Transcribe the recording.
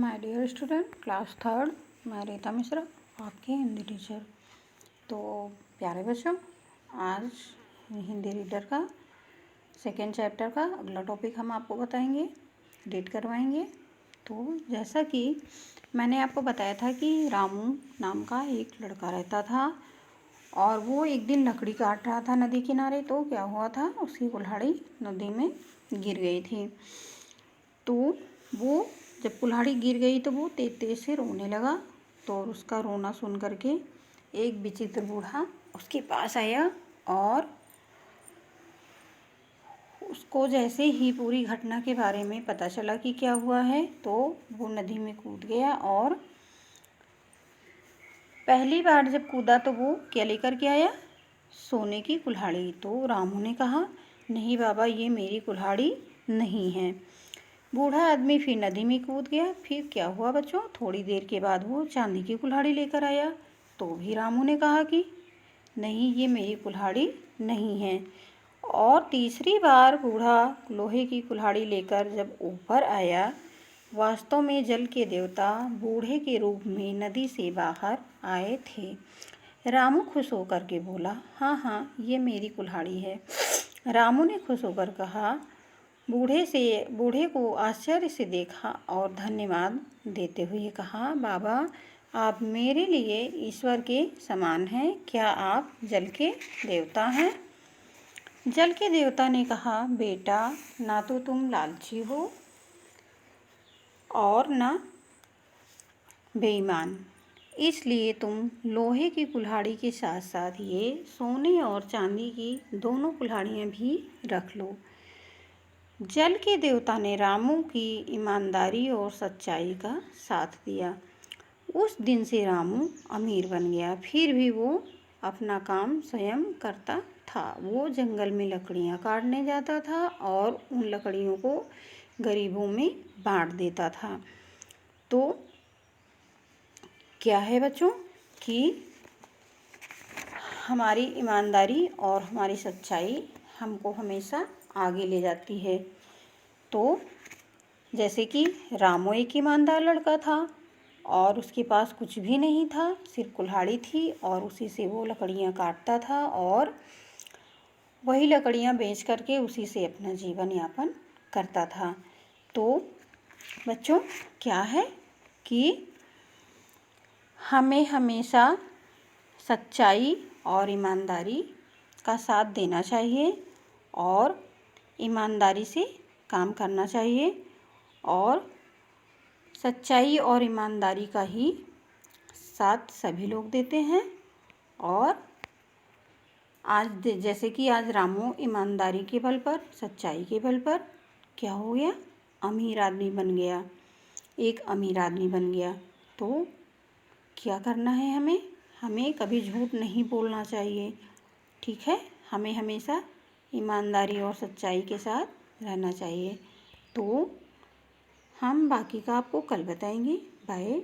My dear student, class third, मैं रीता मिश्रा, आपकी Hindi teacher. तो प्यारे बच्चों, आज हिंदी रीडर का सेकेंड चैप्टर का अगला टॉपिक हम आपको बताएंगे, रीड करवाएंगे। तो जैसा कि मैंने आपको बताया था कि रामू नाम का एक लड़का रहता था और वो एक दिन लकड़ी काट रहा था नदी किनारे। तो क्या हुआ था, उसकी कुल्हाड़ी नदी में गिर गई थी। तो वो जब कुल्हाड़ी गिर गई तो वो तेज तेज से रोने लगा। तो उसका रोना सुन करके एक विचित्र बूढ़ा उसके पास आया और उसको जैसे ही पूरी घटना के बारे में पता चला कि क्या हुआ है, तो वो नदी में कूद गया। और पहली बार जब कूदा तो वो क्या लेकर के आया, सोने की कुल्हाड़ी। तो रामू ने कहा, नहीं बाबा, ये मेरी कुल्हाड़ी नहीं है। बूढ़ा आदमी फिर नदी में कूद गया। फिर क्या हुआ बच्चों, थोड़ी देर के बाद वो चांदी की कुल्हाड़ी लेकर आया। तो भी रामू ने कहा कि नहीं, ये मेरी कुल्हाड़ी नहीं है। और तीसरी बार बूढ़ा लोहे की कुल्हाड़ी लेकर जब ऊपर आया, वास्तव में जल के देवता बूढ़े के रूप में नदी से बाहर आए थे। रामू खुश होकर के बोला, हाँ हाँ, ये मेरी कुल्हाड़ी है। रामू ने खुश होकर कहा, बूढ़े को आश्चर्य से देखा और धन्यवाद देते हुए कहा, बाबा, आप मेरे लिए ईश्वर के समान हैं। क्या आप जल के देवता हैं? जल के देवता ने कहा, बेटा, ना तो तुम लालची हो और ना बेईमान, इसलिए तुम लोहे की कुल्हाड़ी के साथ साथ ये सोने और चांदी की दोनों कुल्हाड़ियाँ भी रख लो। जल के देवता ने रामू की ईमानदारी और सच्चाई का साथ दिया। उस दिन से रामू अमीर बन गया। फिर भी वो अपना काम स्वयं करता था। वो जंगल में लकड़ियाँ काटने जाता था और उन लकड़ियों को गरीबों में बांट देता था। तो क्या है बच्चों कि हमारी ईमानदारी और हमारी सच्चाई हमको हमेशा आगे ले जाती है। तो जैसे कि रामू एक ईमानदार लड़का था और उसके पास कुछ भी नहीं था, सिर्फ कुल्हाड़ी थी और उसी से वो लकड़ियाँ काटता था और वही लकड़ियाँ बेच करके उसी से अपना जीवन यापन करता था। तो बच्चों, क्या है कि हमें हमेशा सच्चाई और ईमानदारी का साथ देना चाहिए और ईमानदारी से काम करना चाहिए। और सच्चाई और ईमानदारी का ही साथ सभी लोग देते हैं। और आज जैसे कि आज रामू ईमानदारी के बल पर, सच्चाई के बल पर क्या हो गया, अमीर आदमी बन गया, एक अमीर आदमी बन गया। तो क्या करना है, हमें कभी झूठ नहीं बोलना चाहिए, ठीक है। हमें हमेशा ईमानदारी और सच्चाई के साथ रहना चाहिए। तो हम बाकी का आपको कल बताएंगे। बाय।